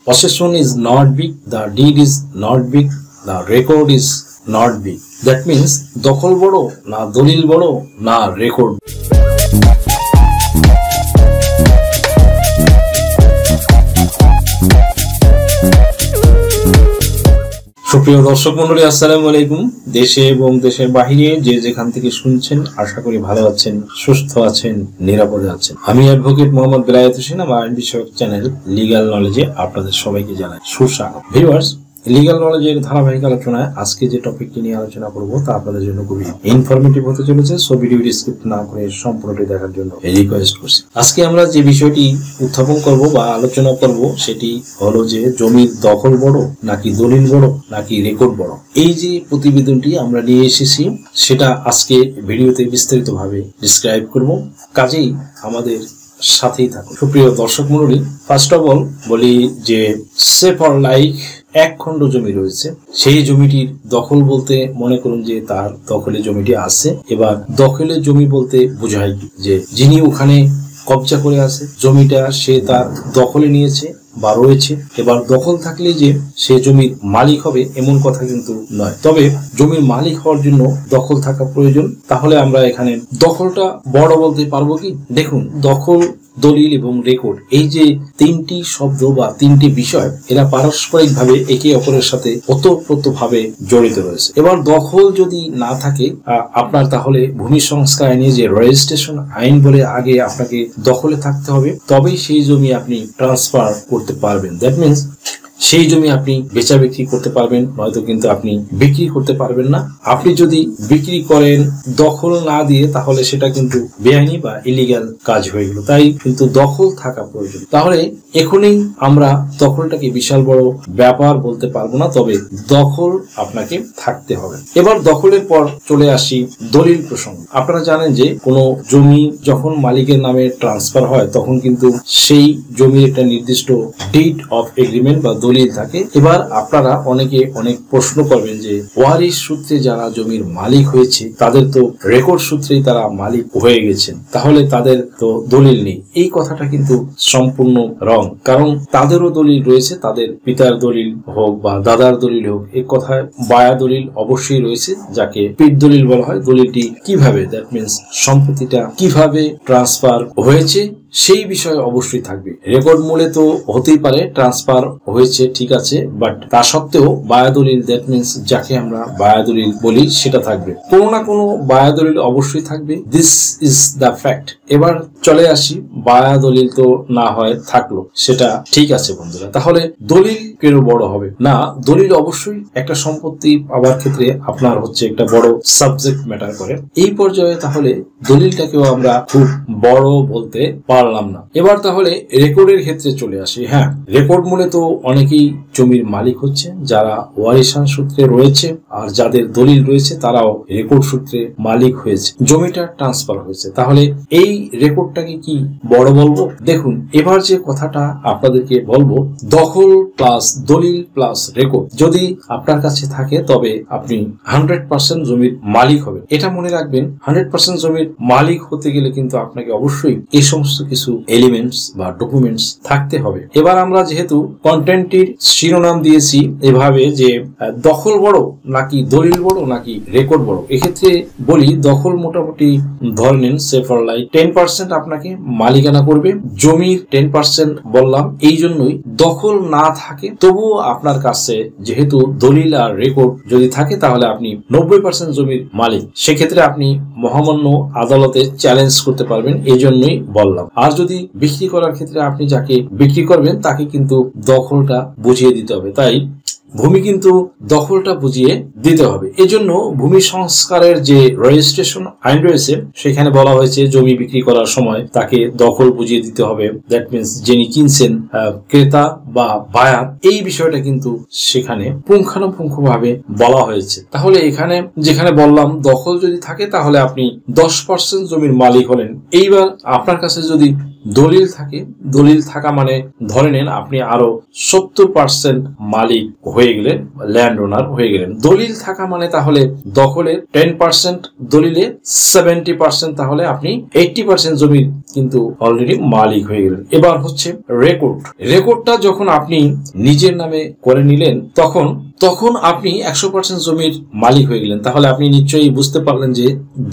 possession is not big, the deed is not big, the record is not big. That means দখল বড় না দলিল বড় না রেকর্ড। সুপ্রিয় দর্শক মন্ডলী, আসসালামু আলাইকুম। দেশে এবং দেশের বাহিরে যে যেখান থেকে শুনছেন, আশা করি ভালো আছেন, সুস্থ আছেন, নিরাপদে আছেন। আমি অ্যাডভোকেট মোহাম্মদ বেলায়েত হোসেন, আমার আইন বিষয়ক চ্যানেল লিগ্যাল নলেজে আপনাদের সবাইকে জানাই সুস্বাগত। ভিউয়ার্স, লিগ্যাল নলেজের ধারাবাহিক আলোচনায় আজকে যে টপিকটি নিয়ে আলোচনা করব তা আপনাদের জন্য খুবই ইনফরমেটিভ হতে চলেছে। সো ভিডিওটি স্কিপ না করে সম্পূর্ণটি দেখার জন্য রিকোয়েস্ট করছি। আজকে আমরা যে বিষয়টি উত্থাপন করব বা আলোচনা করব সেটি হলো যে জমির দখল বড় নাকি দলিল বড় নাকি রেকর্ড বড়। এই যে প্রতিবেদনটি আমরা নিয়ে এসেছি সেটা আজকে ভিডিওতে বিস্তারিতভাবে ডিসক্রাইব করব, কাজেই আমাদের সাথেই থাকুন। সুপ্রিয় দর্শক মণ্ডলী, ফার্স্ট অফ অল বলি যে সে ফর লাইক এক খণ্ড জমি রয়েছে, সেই জমিটির দখল বলতে মনে করুন যে তার দখলে জমিটি আছে। এবার দখলের জমি বলতে বোঝায় যে যিনি ওখানে কবজা করে আছে জমিটা সে তার দখলে নিয়েছে বা রয়েছে। এবার দখল থাকলে যে সে জমির মালিক হবে এমন কথা কিন্তু নয়, তবে জমির মালিক হওয়ার জন্য দখল থাকা প্রয়োজন। তাহলে আমরা এখানে দখলটা বড় বলতে পারবো কি? দেখুন, দখল, দলিল এবং রেকর্ড, এই যে তিনটি শব্দ বা তিনটি বিষয়, এরা পারস্পরিক ভাবে একে অপরের সাথে ওতপ্রোতভাবে জড়িত রয়েছে। এবার দখল যদি না থাকে আপনার, তাহলে ভূমি সংস্কার আইনে যে রেজিস্ট্রেশন আইন বলে আগে আপনাকে দখলে থাকতে হবে, তবেই সেই জমি আপনি ট্রান্সফার করতে পারবেন। দ্যাট মিনস সেই জমি আপনি বেচা বিক্রি করতে পারবেন, নয়তো কিন্তু আপনি বিক্রি করতে পারবেন না। আপনি যদি বিক্রি করেন দখল না দিয়ে, তাহলে সেটা কিন্তু বেআইনি বা ইলিগ্যাল কাজ হয়ে গেল। তাই কিন্তু দখল থাকা প্রয়োজন। তাহলে এখনই আমরা দখলটাকে বিশাল বড় ব্যাপার বলতে পারবো না, তবে দখল আপনাকে থাকতে হবে। এবার দখলের পর চলে আসি দলিল প্রসঙ্গ। আপনারা জানেন যে কোনো জমি যখন মালিকের নামে ট্রান্সফার হয় তখন কিন্তু সেই জমির একটা নির্দিষ্ট ডেট অফ এগ্রিমেন্ট বা দলিল থাকে। এবার আপনারা অনেকে অনেক প্রশ্ন করবেন যে ওয়ারিশ সূত্রে যারা জমির মালিক হয়েছে তাদের তো রেকর্ড সূত্রেই তারা মালিক হয়ে গেছেন, তাহলে তাদের তো দলিল নেই। এই কথাটা কিন্তু সম্পূর্ণ রং, কারণ তাদেরও দলিল রয়েছে, তাদের পিতার দলিল হোক বা দাদার দলিল হোক। এই কথায় বায়া দলিল অবশ্যই রয়েছে, যাকে পিত দলিল বলা হয়। দলিলটি কিভাবে, দ্যাট মিনস সম্পত্তিটা কিভাবে ট্রান্সফার হয়েছে সেই বিষয়ে অবশ্যই থাকবে। রেকর্ড মূলে তো হতেই পারে ট্রান্সফার হয়েছে, ঠিক আছে, বাট তা সত্ত্বেও বায়াদলিল, দ্যাট মিনস যাকে আমরা বায়াদলিল বলি, সেটা থাকবে। কোনো না কোনো বায়াদলিল অবশ্যই থাকবে, দিস ইজ দ্য ফ্যাক্ট। এবার চলে আসি, বায়াদলিল তো না হয় থাকলো, সেটা ঠিক আছে বন্ধুরা। তাহলে দলিল কেন বড় হবে না? দলিল অবশ্যই একটা সম্পত্তি পাওয়ার ক্ষেত্রে আপনার হচ্ছে একটা বড় সাবজেক্ট ম্যাটার করে। এই পর্যায়ে তাহলে দলিলটাকেও আমরা খুব বড় বলতে পারলাম না। এবার তাহলে রেকর্ডের ক্ষেত্রে চলে আসি। হ্যাঁ, রেকর্ড মূলে তো অনেকেই জমির মালিক হচ্ছে যারা ওয়ারিশান সূত্রে রয়েছে, আর যাদের দলিল রয়েছে তারাও রেকর্ড সূত্রে মালিক হয়েছে, জমিটা ট্রান্সফার হয়েছে। তাহলে এই রেকর্ডটাকে কি বড় বলবো? দেখুন, এবার যে কথাটা আপনাদেরকে বলবো, দখল প্লাস দলিল প্লাস রেকর্ড যদি আপনার কাছে থাকে তবে আপনি 100% জমির মালিক হবেন। এটা মনে রাখবেন, 100% জমির মালিক হতে গেলে কিন্তু আপনাকে অবশ্যই এই সমস্ত কিছু এলিমেন্টস বা ডকুমেন্টস থাকতে হবে। এবার আমরা যেহেতু কন্টেন্টটির শিরোনাম দিয়েছি এভাবে যে দখল বড় নাকি দলিল বড় নাকি রেকর্ড বড়, এক্ষেত্রে বলি দখল মোটামুটি ধরে নেন সে ফর লাইক 10% আপনাকে মালিকানা করবে। জমির 10% বললাম এই জন্যই, দখল না থাকে তবুও আপনার কাছে যেহেতু দলিল আর রেকর্ড যদি থাকে তাহলে আপনি 90% জমির মালিক। সেক্ষেত্রে আপনি মহামান্য আদালতে চ্যালেঞ্জ করতে পারবেন, এই জন্যই বললাম। আর যদি বিক্রি করার ক্ষেত্রে আপনি যাকে বিক্রি করবেন তাকে কিন্তু দখলটা বুঝিয়ে দিতে হবে। তাই ভূমি কিন্তু দখলটা বুঝিয়ে দিতে হবে। এজন্য ভূমি সংস্কারের যে রেজিস্ট্রেশন আইন রয়েছে সেখানে বলা হয়েছে জমি বিক্রি করার সময় তাকে দখল বুঝিয়ে দিতে হবে। দ্যাট মিনস যিনি কিনছেন, ক্রেতা বা বায়ার, এই বিষয়টা কিন্তু সেখানে পুঙ্খানুপুঙ্খভাবে বলা হয়েছে। তাহলে এখানে যেখানে বললাম দখল যদি থাকে তাহলে আপনি 10% জমির মালিক হলেন। এইবার আপনার কাছে যদি দলিল থাকে, দলিল থাকা মানে ধরে নেন আপনি আরো 70% মালিক হয়ে গেলেন, ল্যান্ড ওনার হয়ে গেলেন। দলিল থাকা মানে তাহলে দখলের 10%, দলিলে 70%, তাহলে আপনি 80% জমির কিন্তু অলরেডি মালিক হয়ে গেলেন। এবার হচ্ছে রেকর্ড। রেকর্ডটা যখন যখন আপনি নিজের নামে করে নিলেন তখন আপনি 100% জমির মালিক হয়ে গেলেন। তাহলে আপনি নিশ্চয়ই বুঝতে পারলেন যে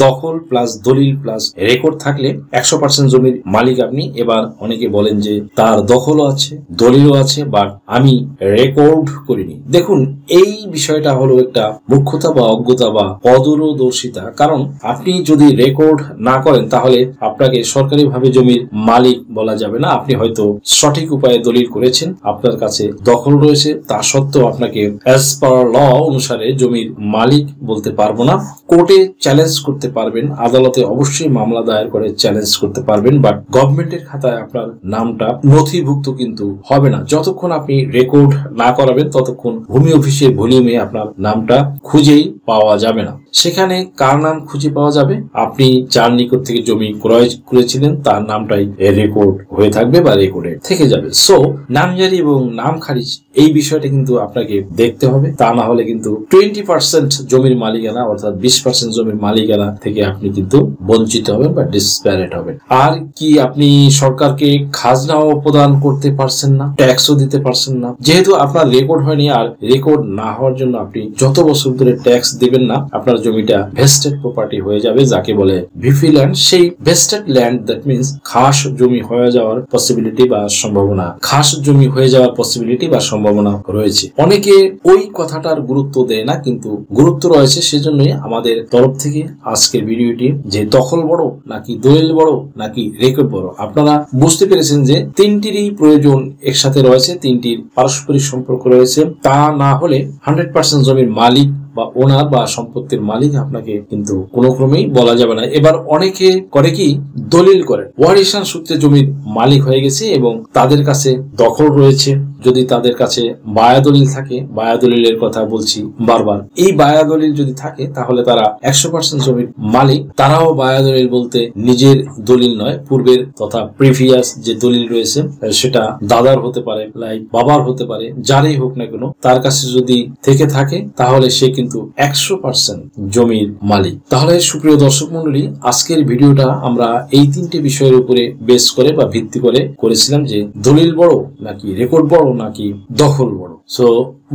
দখল প্লাস দলিল প্লাস রেকর্ড থাকলে 100% জমির মালিক আপনি। এবার অনেকে বলেন যে তার দখলও আছে, দলিলও আছে, বাট আমি রেকর্ড করিনি। দেখুন, এই বিষয়টা হলো একটা মূর্খতা বা অজ্ঞতা বা অদূরদর্শিতা। কারণ আপনি যদি রেকর্ড না করেন তাহলে আপনাকে সরকারিভাবে জমির মালিক বলা যাবে না। আপনি হয়তো সঠিক উপায়ে দলিল করেছেন, আপনার কাছে দখল রয়েছে, তা সত্ত্বেও আপনাকে অ্যাজ পার ল অনুসারে জমির মালিক বলতে পারবো না। কোর্টে চ্যালেঞ্জ করতে পারবেন, আদালতে অবশ্যই মামলা দায়ের করে চ্যালেঞ্জ করতে পারবেন, বাট গভর্নমেন্টের খাতায় আপনার নামটা নথিভুক্ত কিন্তু হবে না। যতক্ষণ আপনি রেকর্ড না করাবেন ততক্ষণ ভূমি অফিসের ভলিউমে আপনার নামটা খুঁজেই পাওয়া যাবে না। সেখানে কার নাম খুঁজে পাওয়া যাবে? আপনি যার নিকট থেকে জমি ক্রয় করেছিলেন তার নামটাই রেকর্ড হয়ে থাকবে বা রেকর্ডে থেকে যাবে। সো নামজারি এবং নাম খারিজ এই বিষয়টা কিন্তু আপনাকে দেখতে হবে, তা না হলে কিন্তু 20% জমির মালিকানা অর্থাৎ 20% জমির মালিকানা থেকে আপনি কিন্তু বঞ্চিত হবেন বা ডিসপ্যারেট হবেন। আর কি আপনি সরকারকে খাজনাও প্রদান করতে পারছেন না, ট্যাক্সও দিতে পারছেন না, যেহেতু আপনার রেকর্ড হয়নি। আর রেকর্ড না হওয়ার জন্য আপনি যত বছর ধরে ট্যাক্স দিবেন না আপনার জমিটা ভেস্টেড প্রপার্টি হয়ে যাবে, যাকে বলে ভিফি ল্যান্ড। সেই ভেস্টেড ল্যান্ড দ্যাট মিনস খাস জমি হয়ে যাওয়ার পসিবিলিটি বা সম্ভাবনা, খাস জমি হয়ে যাওয়ার পসিবিলিটি বা সম্ভাবনা রয়েছে। অনেকে ওই কথাটার গুরুত্ব দেয় না, কিন্তু গুরুত্ব রয়েছে। সেজন্যই আমাদের তরফ থেকে আজকের ভিডিওটি, যে দখল বড় নাকি দলিল বড় নাকি রেকর্ড বড়, আপনারা বুঝতে পেরেছেন যে তিনটিরই প্রয়োজন একসাথে রয়েছে, তিনটির পারস্পরিক সম্পর্ক রয়েছে। তা না হলে 100% জমির মালিক বা ওনার বা সম্পত্তির মালিক আপনাকে কিন্তু কোনো ক্রমেই বলা যাবে না। এবার অনেকে করে কি, দলিল করে ওয়ারিশান সূত্রে জমির মালিক হয়ে গেছে এবং তাদের কাছে দখল রয়েছে। যদি তাদের কাছে বায়া দলিল থাকে, বায়া দলিলের কথা বলছি বারবার, এই বায়া দলিল যদি থাকে তাহলে তারা 100% জমির মালিক। তারাও বায়া দলিল বলতে নিজের দলিল নয়, পূর্বের তথা প্রিভিয়াস যে দলিল রয়েছে সেটা দাদার হতে পারে, লাইক বাবার হতে পারে, যারই হোক না কেন, তার কাছে যদি থেকে থাকে তাহলে সে কিন্তু 100% জমির মালিক। তাহলে সুপ্রিয় দর্শক মন্ডলী, আজকের ভিডিওটা আমরা এই তিনটে বিষয়ের উপরে বেস করে বা ভিত্তি করে করেছিলাম, যে দলিল বড় নাকি রেকর্ড বড় নাকি দখল বড়। সো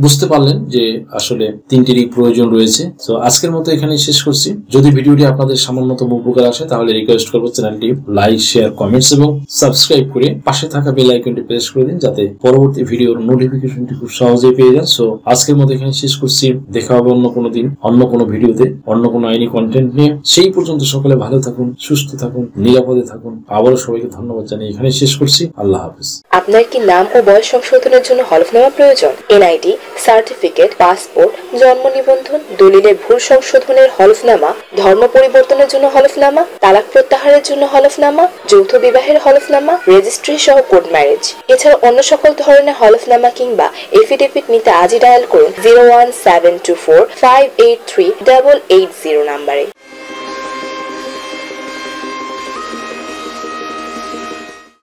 বুঝতে পারলেন যে আসলে তিনটিরই প্রয়োজন রয়েছে। তো আজকের মতো এখানেই শেষ করছি। যদি ভিডিওটি আপনাদের সামান্যতম উপকার আসে তাহলে রিকোয়েস্ট করবো চ্যানেলটি লাইক, শেয়ার, কমেন্টস এবং সাবস্ক্রাইব করে পাশে থাকা বেল আইকনটি প্রেস করে দিন, যাতে পরবর্তী ভিডিওর নোটিফিকেশনটি খুব সহজেই পেয়ে যান। সো আজকের মতো এখানে শেষ করছি। দেখা হবে অন্য কোনো দিন, অন্য কোনো ভিডিওতে, অন্য কোনো আইনি কন্টেন্ট নিয়ে। সেই পর্যন্ত সকলে ভালো থাকুন, সুস্থ থাকুন, নিরাপদে থাকুন। আবারও সবাইকে ধন্যবাদ জানিয়ে এখানে শেষ করছি। আল্লাহ হাফেজ। আপনার কি নাম ও বয়স সংশোধনের জন্য হলফনামা প্রয়োজন? এনআইডি, সার্টিফিকেট, পাসপোর্ট, জন্ম নিবন্ধন, দলিলের ভুল সংশোধনের হলফনামা, ধর্ম পরিবর্তনের জন্য হলফনামা, তালাক প্রত্যাহারের জন্য হলফনামা, যৌথ বিবাহের হলফনামা, রেজিস্ট্রি সহ কোর্ট ম্যারেজ, এছাড়া অন্য সকল ধরনের হলফনামা কিংবা এফিডেভিট নিতে আজই ডায়াল করুন 01724 583 880 নাম্বারে।